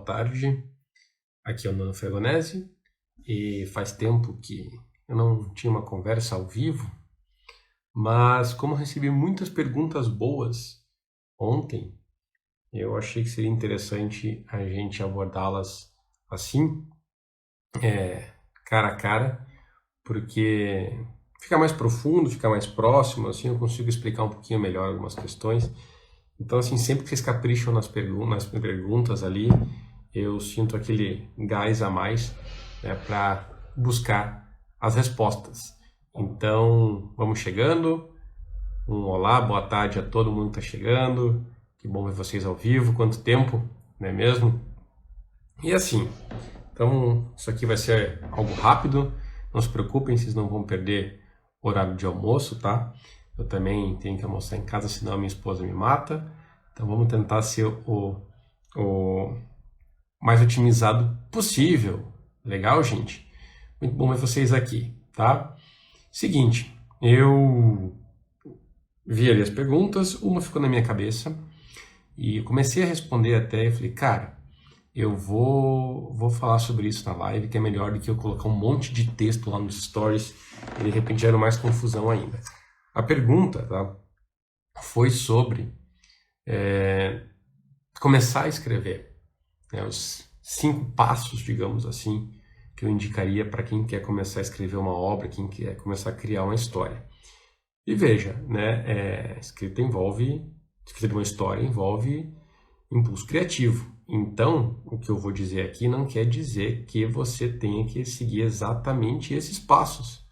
tarde. Aqui é o Nano Fregonese e faz tempo que eu não tinha uma conversa ao vivo, mas como recebi muitas perguntas boas ontem, eu achei que seria interessante a gente abordá-las assim, cara a cara, porque fica mais profundo, fica mais próximo, assim eu consigo explicar um pouquinho melhor algumas questões. Então, assim, sempre que vocês capricham nas perguntas ali, eu sinto aquele gás a mais, né, para buscar as respostas. Então, vamos chegando. Um olá, boa tarde a todo mundo que está chegando. Que bom ver vocês ao vivo. Quanto tempo, não é mesmo? E assim, então, isso aqui vai ser algo rápido. Não se preocupem, vocês não vão perder o horário de almoço, tá? Eu também tenho que almoçar em casa, senão a minha esposa me mata. Então vamos tentar ser o mais otimizado possível. Legal, gente? Muito bom ver vocês aqui, tá? Seguinte, eu vi ali as perguntas, uma ficou na minha cabeça e comecei a responder até e falei, cara, eu vou falar sobre isso na live, que é melhor do que eu colocar um monte de texto lá nos stories e de repente gera mais confusão ainda. A pergunta, tá, foi sobre começar a escrever, né, os 5 passos, digamos assim, que eu indicaria para quem quer começar a escrever uma obra, quem quer começar a criar uma história. E veja, né, escrita de uma história envolve impulso criativo. Então, o que eu vou dizer aqui não quer dizer que você tenha que seguir exatamente esses passos,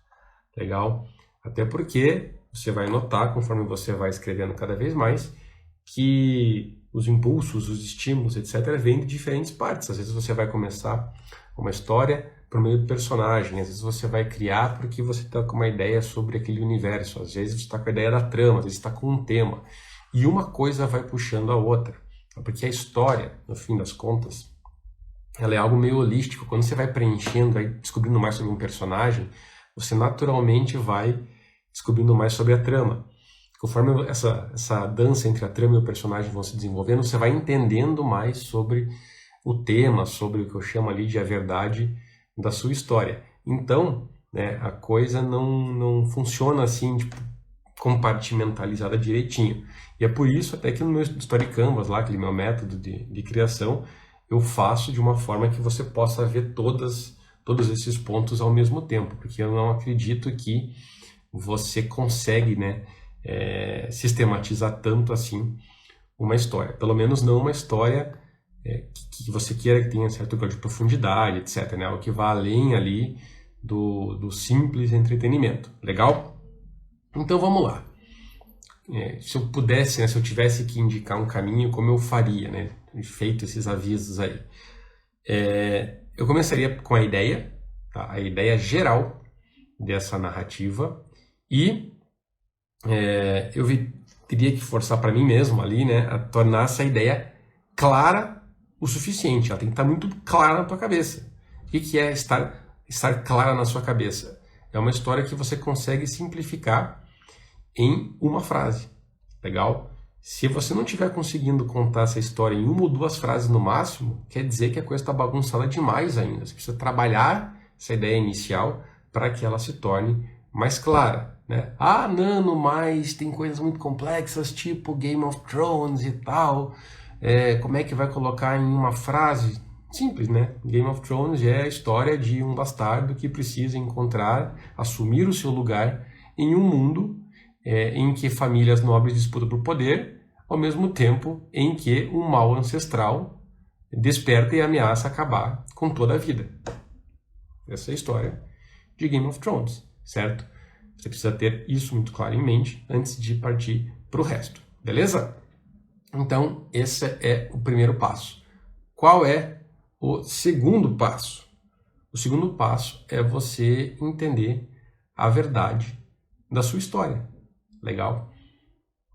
legal? Até porque você vai notar, conforme você vai escrevendo cada vez mais, que os impulsos, os estímulos, etc., vêm de diferentes partes. Às vezes você vai começar uma história por meio do personagem, às vezes você vai criar porque você está com uma ideia sobre aquele universo, às vezes você está com a ideia da trama, às vezes está com um tema. E uma coisa vai puxando a outra. Porque a história, no fim das contas, ela é algo meio holístico. Quando você vai preenchendo, vai descobrindo mais sobre um personagem, você naturalmente vai descobrindo mais sobre a trama. Conforme essa dança entre a trama e o personagem vão se desenvolvendo, você vai entendendo mais sobre o tema, sobre o que eu chamo ali de a verdade da sua história. Então, né, a coisa não funciona assim, tipo, compartimentalizada direitinho. E é por isso até que no meu Story Canvas, lá, aquele meu método de criação, eu faço de uma forma que você possa ver todos esses pontos ao mesmo tempo, porque eu não acredito que você consegue, né, sistematizar tanto assim uma história. Pelo menos não uma história que você queira que tenha certo grau de profundidade, etc., né, o que vá além ali do simples entretenimento. Legal? Então vamos lá. Se eu pudesse, né, se eu tivesse que indicar um caminho, como eu faria, né, feito esses avisos aí? Eu começaria com a ideia, tá? A ideia geral dessa narrativa e eu teria que forçar para mim mesmo ali, né, a tornar essa ideia clara o suficiente. Ela tem que estar muito clara na tua cabeça. O que é estar clara na sua cabeça? É uma história que você consegue simplificar em uma frase, legal? Se você não estiver conseguindo contar essa história em 1 ou 2 frases no máximo, quer dizer que a coisa está bagunçada demais ainda. Você precisa trabalhar essa ideia inicial para que ela se torne mais clara, né? Ah, Nano, mas tem coisas muito complexas, tipo Game of Thrones e tal. Como é que vai colocar em uma frase? Simples, né? Game of Thrones é a história de um bastardo que precisa assumir o seu lugar em um mundo em que famílias nobres disputam por poder, ao mesmo tempo em que um mal ancestral desperta e ameaça acabar com toda a vida. Essa é a história de Game of Thrones, certo? Você precisa ter isso muito claro em mente antes de partir para o resto, beleza? Então, esse é o primeiro passo. Qual é o segundo passo? O segundo passo é você entender a verdade da sua história. Legal?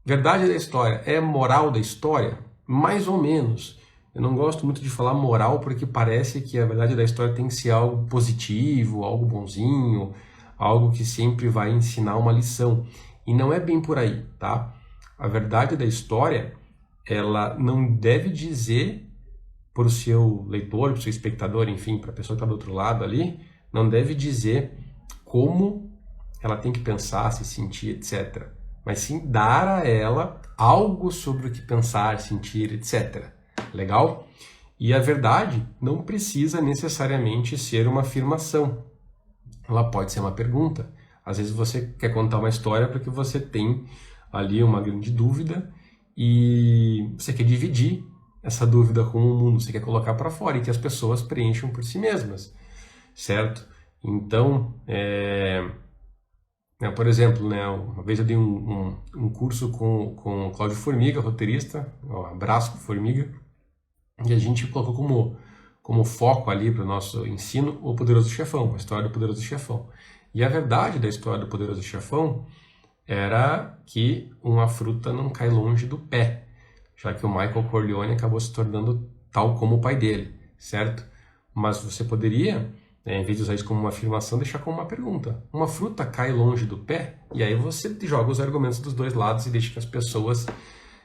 Verdade da história é moral da história? Mais ou menos. Eu não gosto muito de falar moral porque parece que a verdade da história tem que ser algo positivo, algo bonzinho, algo que sempre vai ensinar uma lição. E não é bem por aí, tá? A verdade da história, ela não deve dizer para o seu leitor, para o seu espectador, enfim, para a pessoa que está do outro lado ali, não deve dizer como ela tem que pensar, se sentir, etc. Mas sim dar a ela algo sobre o que pensar, sentir, etc. Legal? E a verdade não precisa necessariamente ser uma afirmação. Ela pode ser uma pergunta. Às vezes você quer contar uma história porque você tem ali uma grande dúvida e você quer dividir essa dúvida com o mundo, você quer colocar para fora e que as pessoas preencham por si mesmas, certo? Então, por exemplo, uma vez eu dei um curso com o Cláudio Formiga, roteirista, um abraço pro Formiga, e a gente colocou como foco ali para o nosso ensino o Poderoso Chefão, a história do Poderoso Chefão. E a verdade da história do Poderoso Chefão era que uma fruta não cai longe do pé, já que o Michael Corleone acabou se tornando tal como o pai dele, certo? Mas você poderia, em vez de usar isso como uma afirmação, deixar como uma pergunta. Uma fruta cai longe do pé? E aí você joga os argumentos dos dois lados e deixa que as pessoas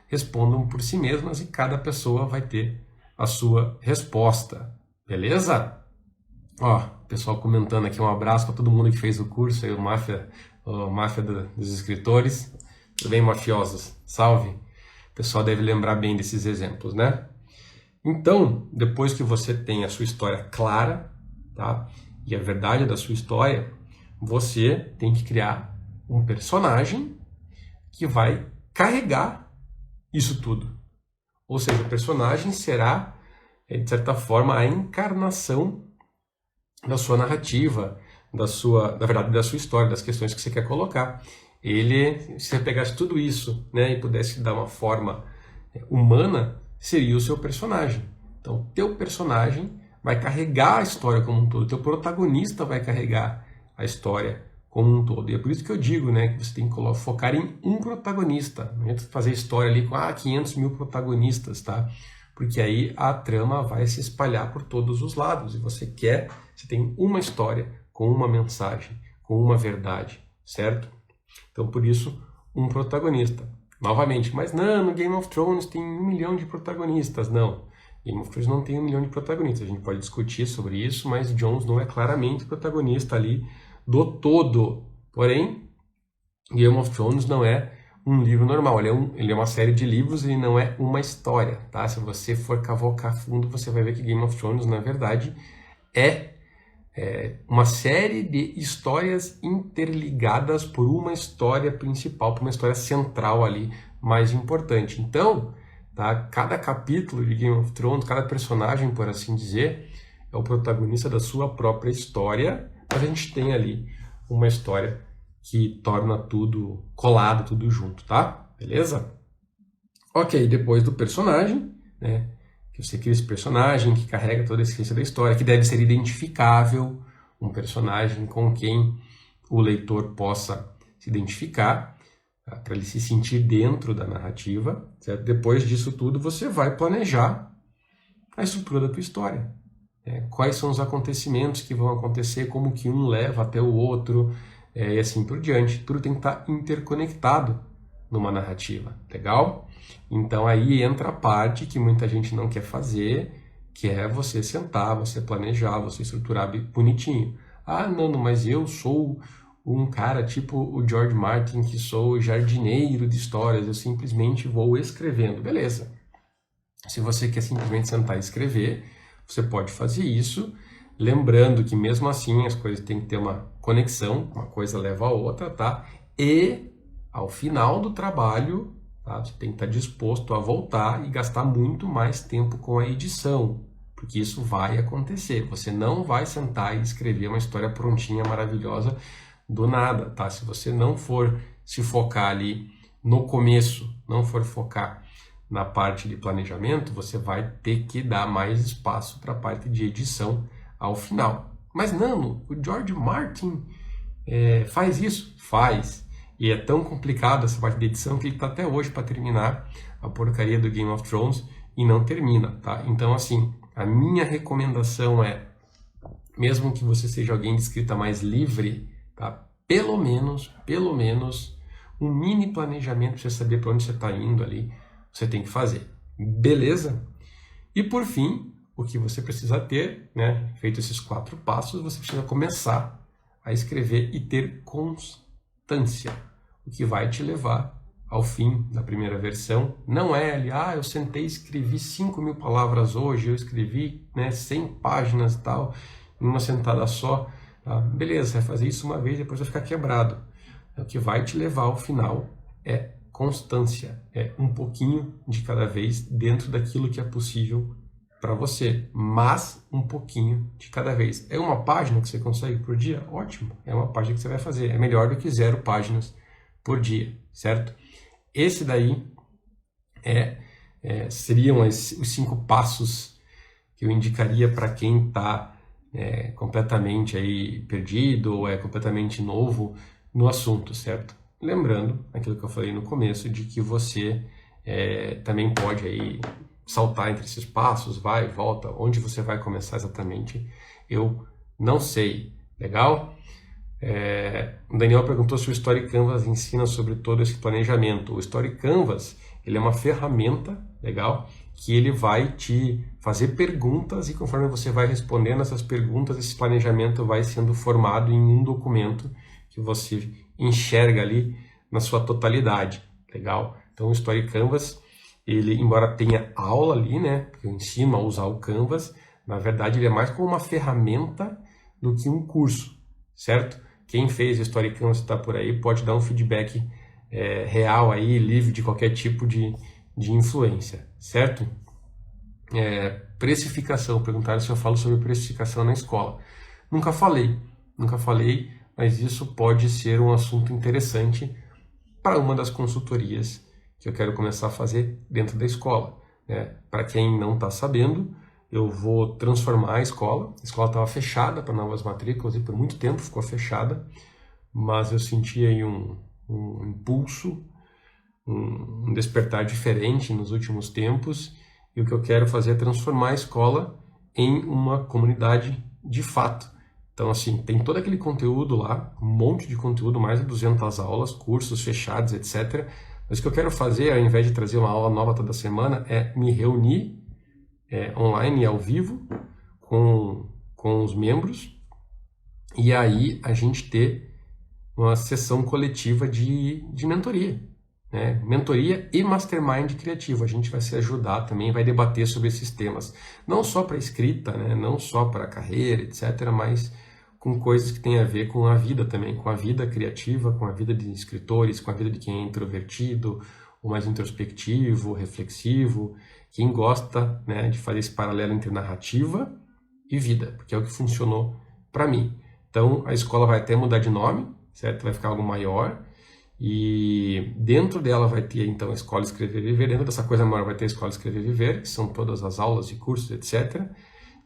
respondam por si mesmas e cada pessoa vai ter a sua resposta. Beleza? Ó, pessoal comentando aqui, um abraço para todo mundo que fez o curso, aí o Máfia dos Escritores. Tudo bem, mafiosos? Salve! O pessoal deve lembrar bem desses exemplos, né? Então, depois que você tem a sua história clara, tá? E a verdade da sua história, você tem que criar um personagem que vai carregar isso tudo. Ou seja, o personagem será, de certa forma, a encarnação da sua narrativa, da sua história, das questões que você quer colocar. Se você pegasse tudo isso, né, e pudesse dar uma forma humana, seria o seu personagem. Então, o teu personagem vai carregar a história como um todo, o teu protagonista vai carregar a história como um todo. E é por isso que eu digo, né, que você tem que focar em um protagonista. Não adianta fazer história ali com 500 mil protagonistas, tá? Porque aí a trama vai se espalhar por todos os lados. E você tem uma história com uma mensagem, com uma verdade, certo? Então, por isso, um protagonista. Novamente, mas não, no Game of Thrones tem 1 milhão de protagonistas. Não, Game of Thrones não tem 1 milhão de protagonistas. A gente pode discutir sobre isso, mas Jon Snow é claramente protagonista ali do todo. Porém, Game of Thrones não é um livro normal, ele é uma série de livros, ele não é uma história, tá? Se você for cavocar fundo, você vai ver que Game of Thrones, na verdade, é uma série de histórias interligadas por uma história principal, por uma história central ali, mais importante. Então, tá? Cada capítulo de Game of Thrones, cada personagem, por assim dizer, é o protagonista da sua própria história, mas a gente tem ali uma história que torna tudo colado, tudo junto, tá? Beleza? Ok, depois do personagem, né? Que você cria esse personagem que carrega toda a essência da história, que deve ser identificável, um personagem com quem o leitor possa se identificar, tá? Para ele se sentir dentro da narrativa, certo? Depois disso tudo, você vai planejar a estrutura da tua história. Quais são os acontecimentos que vão acontecer, como que um leva até o outro, e assim por diante. Tudo tem que estar interconectado numa narrativa, legal? Então aí entra a parte que muita gente não quer fazer, que é você sentar, você planejar, você estruturar bonitinho. Ah, Nando, mas eu sou um cara tipo o George Martin, que sou jardineiro de histórias, eu simplesmente vou escrevendo. Beleza. Se você quer simplesmente sentar e escrever, você pode fazer isso, lembrando que mesmo assim as coisas têm que ter uma conexão, uma coisa leva a outra, tá? E ao final do trabalho, tá? Você tem que estar disposto a voltar e gastar muito mais tempo com a edição, porque isso vai acontecer. Você não vai sentar e escrever uma história prontinha, maravilhosa, do nada, tá? Se você não for se focar ali no começo, não for focar na parte de planejamento, você vai ter que dar mais espaço para a parte de edição ao final. Mas não, o George Martin faz isso? Faz. E é tão complicado essa parte de edição que ele está até hoje para terminar a porcaria do Game of Thrones e não termina, tá? Então, assim, a minha recomendação é, mesmo que você seja alguém de escrita mais livre, tá? Pelo menos, um mini planejamento para você saber para onde você está indo ali, você tem que fazer. Beleza? E por fim, o que você precisa ter, né? Feito esses 4 passos, você precisa começar a escrever e ter constância, o que vai te levar ao fim da primeira versão. Não é ali, eu sentei e escrevi 5.000 palavras hoje, eu escrevi, né, 100 páginas e tal, em uma sentada só. Tá? Beleza, você vai fazer isso uma vez, depois vai ficar quebrado. O que vai te levar ao final é constância, é um pouquinho de cada vez dentro daquilo que é possível para você, mas um pouquinho de cada vez. É uma página que você consegue por dia? Ótimo, é uma página que você vai fazer. É melhor do que 0 páginas por dia, certo? Esse daí seriam os 5 passos que eu indicaria para quem está completamente aí perdido ou é completamente novo no assunto, certo? Lembrando aquilo que eu falei no começo, de que você também pode aí saltar entre esses passos, vai, volta, onde você vai começar exatamente, eu não sei. Legal? O Daniel perguntou se o Story Canvas ensina sobre todo esse planejamento. O Story Canvas, ele é uma ferramenta, legal, que ele vai te fazer perguntas e conforme você vai respondendo essas perguntas, esse planejamento vai sendo formado em um documento que você enxerga ali na sua totalidade, legal? Então o Story Canvas, ele, embora tenha aula ali, né, que eu ensino a usar o Canvas, na verdade ele é mais como uma ferramenta do que um curso, certo? Quem fez o Story Canvas está por aí pode dar um feedback real aí, livre de qualquer tipo de influência, certo? Precificação, perguntaram se eu falo sobre precificação na escola. Nunca falei, mas isso pode ser um assunto interessante para uma das consultorias que eu quero começar a fazer dentro da escola. Para quem não está sabendo, eu vou transformar a escola estava fechada para novas matrículas e por muito tempo ficou fechada, mas eu senti aí um impulso, um despertar diferente nos últimos tempos, e o que eu quero fazer é transformar a escola em uma comunidade de fato. Então, assim, tem todo aquele conteúdo lá, um monte de conteúdo, mais de 200 aulas, cursos fechados, etc. Mas o que eu quero fazer, ao invés de trazer uma aula nova toda semana, é me reunir online, ao vivo, com os membros, e aí a gente ter uma sessão coletiva de mentoria. Mentoria e mastermind criativo. A gente vai se ajudar também, vai debater sobre esses temas. Não só para escrita, não só para carreira, etc., mas com coisas que têm a ver com a vida também, com a vida criativa, com a vida de escritores, com a vida de quem é introvertido, ou mais introspectivo, reflexivo, quem gosta de fazer esse paralelo entre narrativa e vida, porque é o que funcionou para mim. Então, a escola vai até mudar de nome, certo? Vai ficar algo maior, e dentro dela vai ter, então, a Escola Escrever e Viver. Dentro dessa coisa maior vai ter a Escola Escrever e Viver, que são todas as aulas e cursos, etc.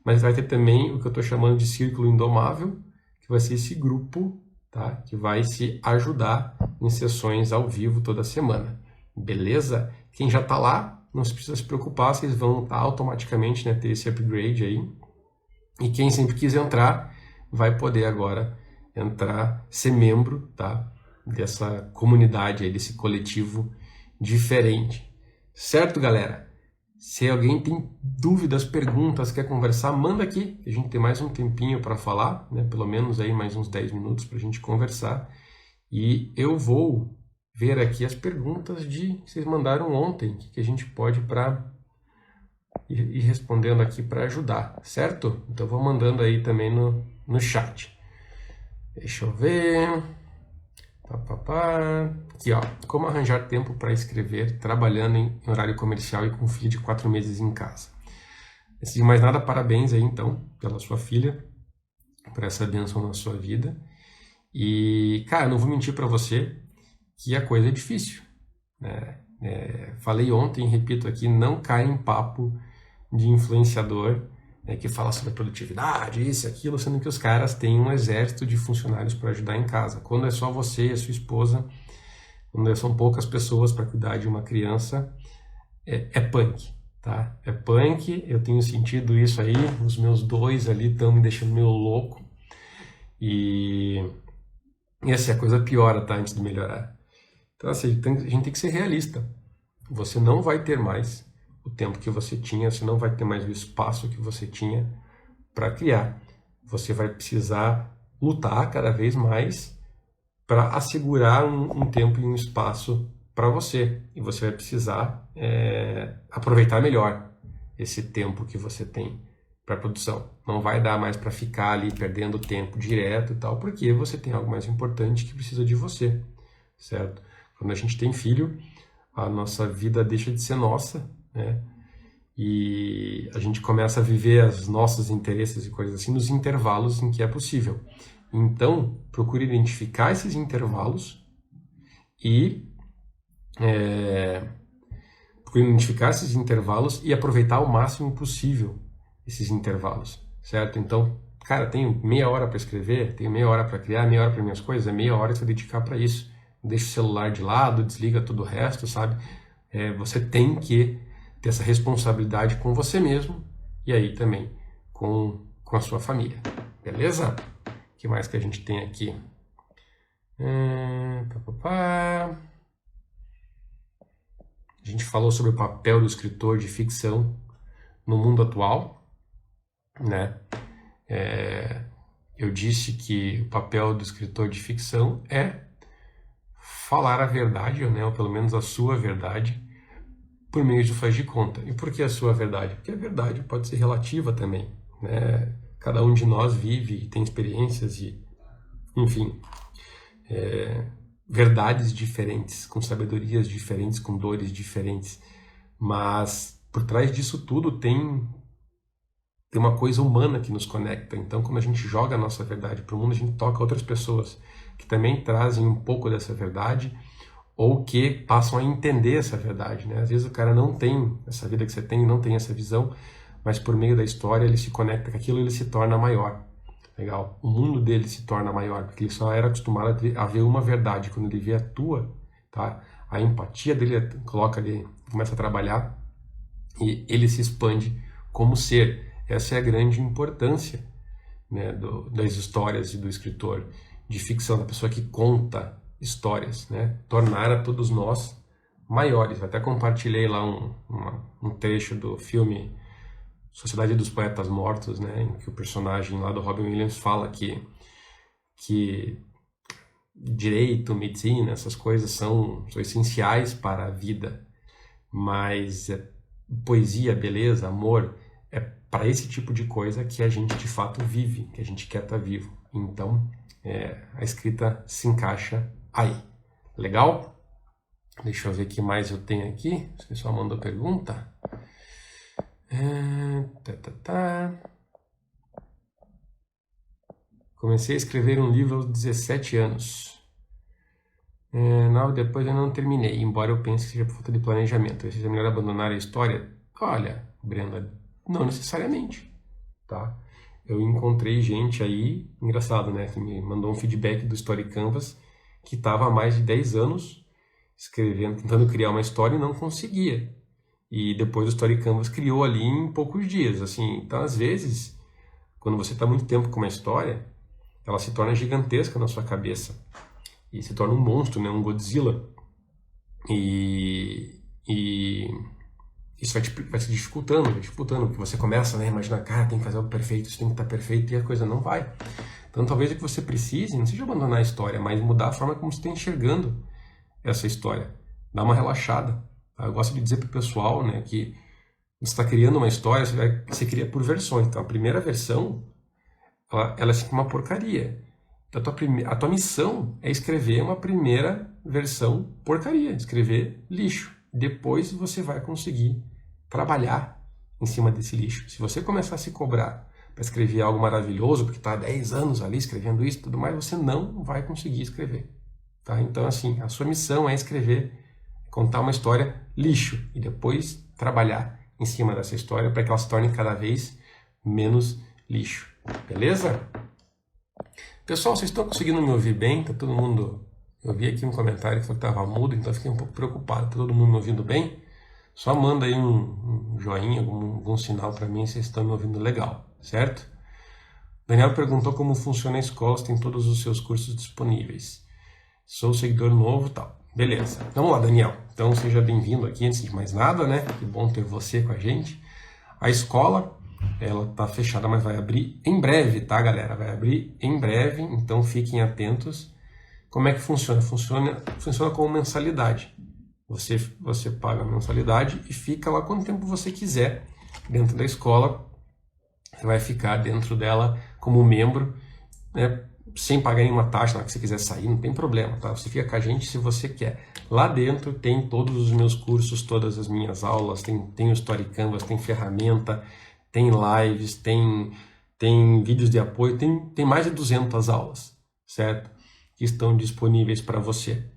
Mas vai ter também o que eu estou chamando de Círculo Indomável, que vai ser esse grupo, tá? Que vai se ajudar em sessões ao vivo toda semana. Beleza? Quem já está lá, não se precisa se preocupar, vocês vão automaticamente ter esse upgrade aí. E quem sempre quis entrar, vai poder agora entrar, ser membro, tá? Dessa comunidade aí, desse coletivo diferente. Certo, galera? Se alguém tem dúvidas, perguntas, quer conversar, manda aqui. A gente tem mais um tempinho para falar, pelo menos aí mais uns 10 minutos para a gente conversar. E eu vou ver aqui as perguntas que vocês mandaram ontem, que a gente pode ir respondendo aqui para ajudar, certo? Então eu vou mandando aí também no chat. Deixa eu ver. Aqui, ó. Como arranjar tempo para escrever trabalhando em horário comercial e com filho de 4 meses em casa. Antes de mais nada, parabéns aí então pela sua filha, por essa bênção na sua vida. E, cara, não vou mentir para você que a coisa é difícil. Falei ontem, repito aqui, não cai em papo de influenciador que fala sobre produtividade, isso e aquilo, sendo que os caras têm um exército de funcionários para ajudar em casa. Quando é só você e a sua esposa, quando são poucas pessoas para cuidar de uma criança, é punk, tá? É punk, eu tenho sentido isso aí, os meus 2 ali estão me deixando meio louco, e essa é a coisa piora, tá? Antes de melhorar. Então, assim, a gente tem que ser realista. Você não vai ter mais o tempo que você tinha, você não vai ter mais o espaço que você tinha para criar. Você vai precisar lutar cada vez mais para assegurar um tempo e um espaço para você. E você vai precisar aproveitar melhor esse tempo que você tem para produção. Não vai dar mais para ficar ali perdendo tempo direto e tal, porque você tem algo mais importante que precisa de você, certo? Quando a gente tem filho, a nossa vida deixa de ser nossa, né? E a gente começa a viver os nossos interesses e coisas assim nos intervalos em que é possível. Então, procure identificar esses intervalos e aproveitar o máximo possível esses intervalos, certo? Então, cara, tenho meia hora para escrever, tenho meia hora para criar, meia hora para minhas coisas, é meia hora que você vai dedicar para isso. Deixa o celular de lado, desliga todo o resto, sabe? Você tem que ter essa responsabilidade com você mesmo e aí também com a sua família, beleza? O que mais que a gente tem aqui? A gente falou sobre o papel do escritor de ficção no mundo atual, né? Eu disse que o papel do escritor de ficção é falar a verdade, né? Ou pelo menos a sua verdade, por meio de faz de conta. E por que a sua verdade? Porque a verdade pode ser relativa também, né? Cada um de nós vive e tem experiências e, enfim, verdades diferentes, com sabedorias diferentes, com dores diferentes. Mas por trás disso tudo tem uma coisa humana que nos conecta. Então, quando a gente joga a nossa verdade para o mundo, a gente toca outras pessoas que também trazem um pouco dessa verdade ou que passam a entender essa verdade, né? Às vezes o cara não tem essa vida que você tem, não tem essa visão, mas por meio da história ele se conecta com aquilo e ele se torna maior. Legal? O mundo dele se torna maior, porque ele só era acostumado a ver uma verdade. Quando ele vê a tua, tá? A empatia dele coloca ali, começa a trabalhar e ele se expande como ser. Essa é a grande importância, né, das histórias e do escritor de ficção, da pessoa que conta histórias, né? Tornar a todos nós maiores. Eu até compartilhei lá um trecho do filme Sociedade dos Poetas Mortos, né, em que o personagem lá do Robin Williams fala que direito, medicina, essas coisas são essenciais para a vida, mas poesia, beleza, amor, é para esse tipo de coisa que a gente de fato vive, que a gente quer estar vivo. Então, a escrita se encaixa aí. Legal? Deixa eu ver o que mais eu tenho aqui. O pessoal mandou pergunta. Comecei a escrever um livro aos 17 anos. Depois eu não terminei, embora eu pense que seja por falta de planejamento. Se é melhor abandonar a história? Olha, Brenda, não necessariamente, tá? Eu encontrei gente aí, engraçado, né, que me mandou um feedback do Story Canvas, que estava há mais de 10 anos escrevendo, tentando criar uma história e não conseguia. E depois o Story Canvas criou ali em poucos dias, assim. Então, às vezes, quando você está muito tempo com uma história, ela se torna gigantesca na sua cabeça. E se torna um monstro, né, um Godzilla. E isso vai se dificultando, porque você começa, né, a imaginar, cara, tem que fazer algo perfeito, isso tem que estar perfeito, e a coisa não vai. Então, talvez o que você precise, não seja abandonar a história, mas mudar a forma como você está enxergando essa história. Dar uma relaxada. Tá? Eu gosto de dizer para o pessoal, né, que você está criando uma história, você cria por versões. Então, a primeira versão, ela é sempre uma porcaria. Então, a tua missão é escrever uma primeira versão porcaria, escrever lixo. Depois você vai conseguir trabalhar em cima desse lixo. Se você começar a se cobrar para escrever algo maravilhoso, porque está há 10 anos ali escrevendo isso e tudo mais, você não vai conseguir escrever. Tá? Então, assim, a sua missão é escrever, contar uma história lixo e depois trabalhar em cima dessa história para que ela se torne cada vez menos lixo. Beleza? Pessoal, vocês estão conseguindo me ouvir bem? Tá todo mundo... Eu vi aqui um comentário que falou que estava mudo, então eu fiquei um pouco preocupado. Tá todo mundo me ouvindo bem? Só manda aí um joinha, algum sinal para mim se vocês estão me ouvindo legal, certo? Daniel perguntou como funciona a escola, se tem todos os seus cursos disponíveis. Sou seguidor novo e tal. Beleza. Vamos lá, Daniel. Então, seja bem-vindo aqui, antes de mais nada, né? Que bom ter você com a gente. A escola, ela tá fechada, mas vai abrir em breve, tá, galera? Vai abrir em breve, então fiquem atentos. Como é que funciona? Funciona como mensalidade. Você paga a mensalidade e fica lá quanto tempo você quiser dentro da escola. Você vai ficar dentro dela como membro, né, sem pagar nenhuma taxa. Na hora que você quiser sair, não tem problema, tá? Você fica com a gente se você quer. Lá dentro tem todos os meus cursos, todas as minhas aulas, tem o Story Canvas, tem ferramenta, tem lives, tem vídeos de apoio, tem mais de 200 aulas, certo? Que estão disponíveis para você.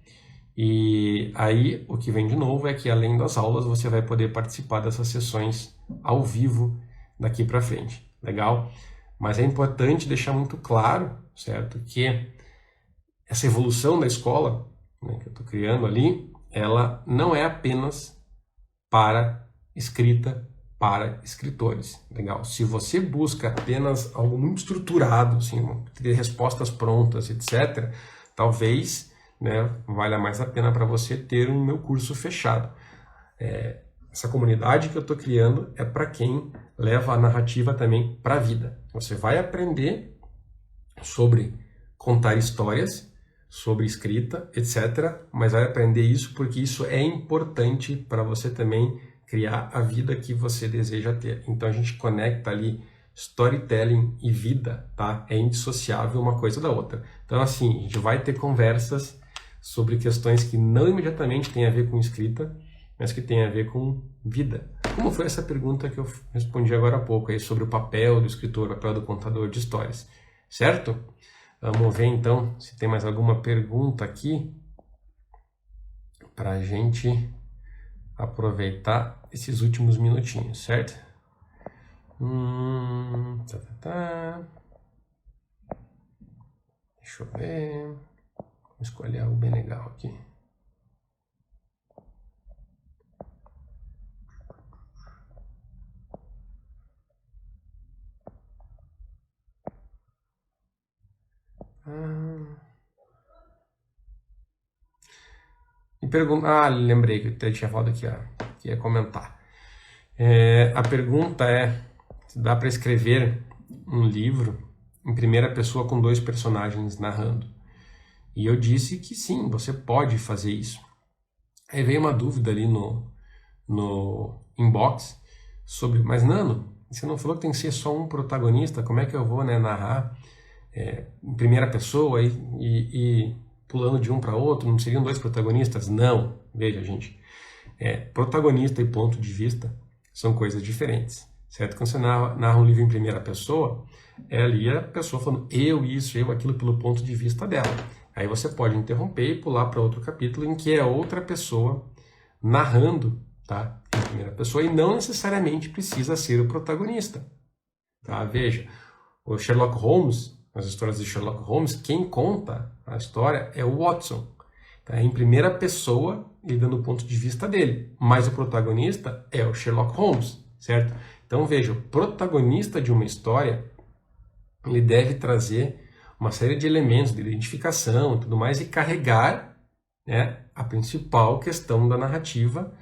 E aí, o que vem de novo é que, além das aulas, você vai poder participar dessas sessões ao vivo daqui para frente. Legal? Mas é importante deixar muito claro, certo, que essa evolução da escola, né, que eu estou criando ali, ela não é apenas para escrita, para escritores. Legal? Se você busca apenas algo muito estruturado, assim, ter respostas prontas, etc., talvez, né, valha mais a pena para você ter um meu curso fechado. Essa comunidade que eu estou criando é para quem leva a narrativa também para a vida. Você vai aprender sobre contar histórias, sobre escrita, etc. Mas vai aprender isso porque isso é importante para você também criar a vida que você deseja ter. Então a gente conecta ali storytelling e vida, tá? É indissociável uma coisa da outra. Então assim, a gente vai ter conversas sobre questões que não imediatamente têm a ver com escrita, mas que tem a ver com vida. Como foi essa pergunta que eu respondi agora há pouco aí sobre o papel do escritor, o papel do contador de histórias, certo? Vamos ver então se tem mais alguma pergunta aqui para a gente aproveitar esses últimos minutinhos, certo? Deixa eu ver. Vou escolher algo bem legal aqui. Lembrei que eu até tinha falado aqui, que ia comentar. A pergunta é se dá para escrever um livro em primeira pessoa com 2 personagens narrando. E eu disse que sim, você pode fazer isso. Aí veio uma dúvida ali no inbox sobre, mas Nano, você não falou que tem que ser só um protagonista? Como é que eu vou, né, narrar em primeira pessoa e pulando de um para outro? Não seriam 2 protagonistas? Não. Veja, gente, protagonista e ponto de vista são coisas diferentes, certo? Quando você narra um livro em primeira pessoa, é ali a pessoa falando eu isso, eu aquilo pelo ponto de vista dela. Aí você pode interromper e pular para outro capítulo em que é outra pessoa narrando, tá? Em primeira pessoa, e não necessariamente precisa ser o protagonista, tá? Veja, o Sherlock Holmes, as histórias de Sherlock Holmes, quem conta a história é o Watson, tá? Em primeira pessoa e dando o ponto de vista dele, mas o protagonista é o Sherlock Holmes, certo? Então veja, o protagonista de uma história, ele deve trazer uma série de elementos de identificação e tudo mais e carregar, né, a principal questão da narrativa,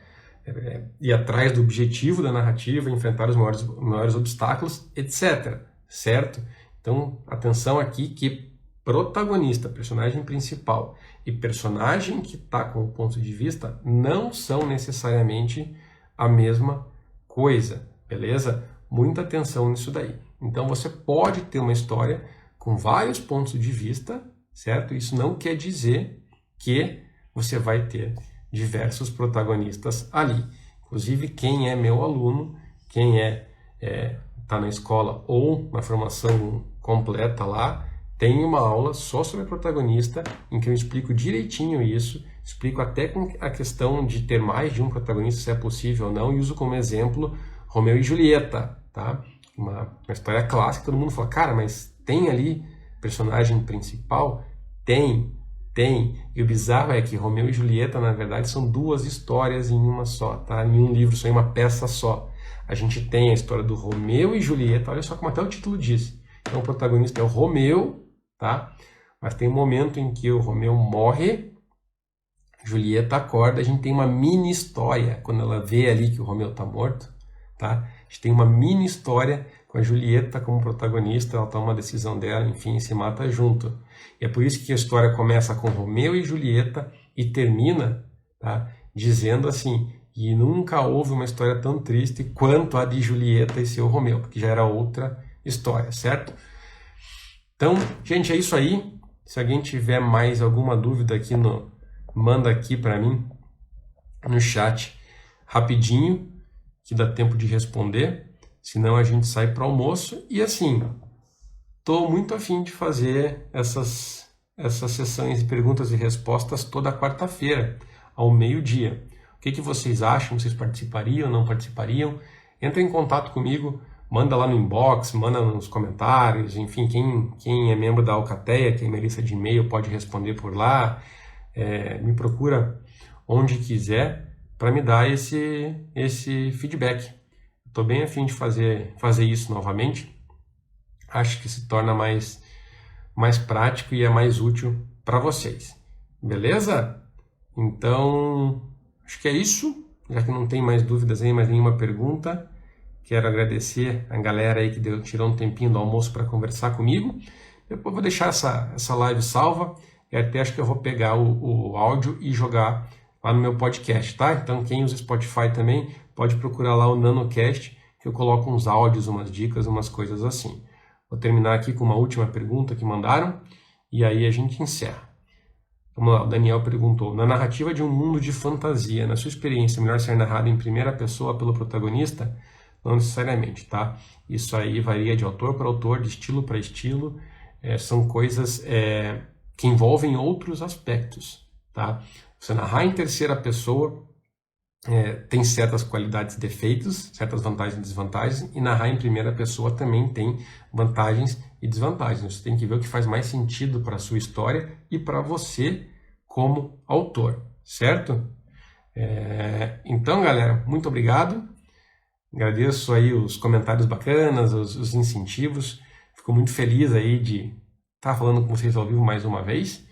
ir atrás do objetivo da narrativa, enfrentar os maiores obstáculos, etc. Certo? Então, atenção aqui que protagonista, personagem principal e personagem que está com o ponto de vista não são necessariamente a mesma coisa, beleza? Muita atenção nisso daí. Então, você pode ter uma história com vários pontos de vista, certo? Isso não quer dizer que você vai ter diversos protagonistas ali. Inclusive, quem é meu aluno, quem está na escola ou na formação completa lá, tem uma aula só sobre protagonista, em que eu explico direitinho isso, explico até com a questão de ter mais de um protagonista, se é possível ou não, e uso como exemplo Romeu e Julieta, tá? Uma história clássica, todo mundo fala, cara, mas tem ali personagem principal? Tem. E o bizarro é que Romeu e Julieta, na verdade, são 2 histórias em uma só, tá? Em um livro só, em uma peça só. A gente tem a história do Romeu e Julieta, olha só como até o título diz. Então o protagonista é o Romeu, tá? Mas tem um momento em que o Romeu morre Julieta acorda, a gente tem uma mini história, quando ela vê ali que o Romeu está morto, tá? A gente tem uma mini história com a Julieta como protagonista, ela toma uma decisão dela, enfim, se mata junto. E é por isso que a história começa com Romeu e Julieta e termina, tá, dizendo assim, e nunca houve uma história tão triste quanto a de Julieta e seu Romeu, porque já era outra história, certo? Então, gente, é isso aí. Se alguém tiver mais alguma dúvida aqui, manda aqui para mim no chat rapidinho, que dá tempo de responder. Senão a gente sai para o almoço. E assim, estou muito afim de fazer essas sessões de perguntas e respostas toda quarta-feira, ao meio-dia. O que vocês acham? Vocês participariam, não participariam? Entra em contato comigo, manda lá no inbox, manda nos comentários, enfim, quem é membro da Alcateia, tem minha lista de e-mail, pode responder por lá, me procura onde quiser para me dar esse feedback. Estou bem afim de fazer isso novamente, acho que se torna mais prático e é mais útil para vocês, beleza? Então, acho que é isso, já que não tem mais dúvidas aí, mais nenhuma pergunta. Quero agradecer a galera aí que tirou um tempinho do almoço para conversar comigo. Depois vou deixar essa live salva e até acho que eu vou pegar o áudio e jogar lá no meu podcast, tá? Então quem usa Spotify também pode procurar lá o NanoCast, que eu coloco uns áudios, umas dicas, umas coisas assim. Vou terminar aqui com uma última pergunta que mandaram e aí a gente encerra. Vamos lá, o Daniel perguntou: na narrativa de um mundo de fantasia, na sua experiência, é melhor ser narrado em primeira pessoa pelo protagonista? Não necessariamente, tá? Isso aí varia de autor para autor, de estilo para estilo, são coisas que envolvem outros aspectos, tá? Você narrar em terceira pessoa tem certas qualidades e defeitos, certas vantagens e desvantagens, e narrar em primeira pessoa também tem vantagens e desvantagens. Você tem que ver o que faz mais sentido para a sua história e para você como autor, certo? Então, galera, muito obrigado. Agradeço aí os comentários bacanas, os incentivos. Fico muito feliz aí de estar falando com vocês ao vivo mais uma vez.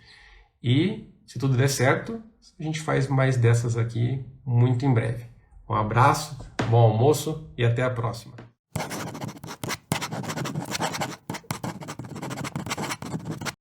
E, se tudo der certo, a gente faz mais dessas aqui muito em breve. Um abraço, bom almoço e até a próxima.